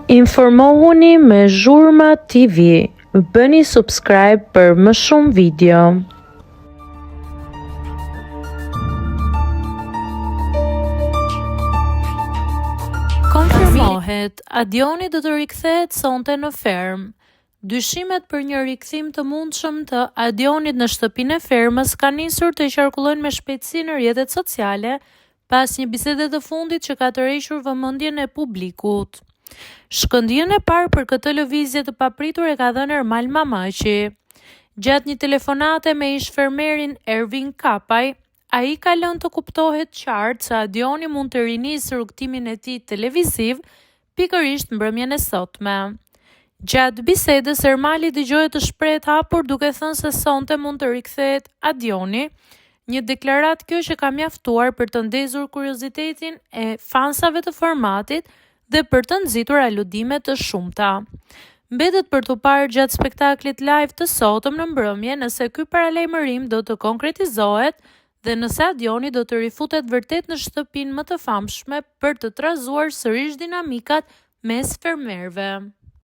Informohuni me Zhurma TV. Bëni subscribe për më shumë video. Konfirmohet, Adioni do të rikthehet sonte në fermë. Dyshimet për një rikthim të mundshëm të Adionit në shtëpinë e fermës kanë nisur të qarkullojnë me shpejtësi në rrjetet sociale pas një bisede të fundit që ka tërhequr vëmendjen e publikut. Shkëndijën e parë për këtë lëvizje të papritur e ka dhënë Ermal Mamaqi. Gjatë një telefonate me ish-fermerin Ervin Kapaj, ai ka lënë të kuptohet qartë se Adioni mund të rinisë rrugtimin e tij televiziv pikërisht mbrëmjen e sotme. Gjatë bisedës, Ermali dëgjohet të shprehë hapur duke thënë se sonte mund të rikthehet Adioni, një deklaratë kjo që ka mjaftuar për të ndezur kuriozitetin e fansave të formatit dhe për të nxitur aludime të shumta. Mbetet për t'u parë gjatë spektaklit live të sotëm në mbrëmje nëse ky paralajmërim do të konkretizohet dhe nëse Adioni do të rifutet vërtet në shtëpinë më të famshme për të trazuar sërish dinamikat mes fermerëve.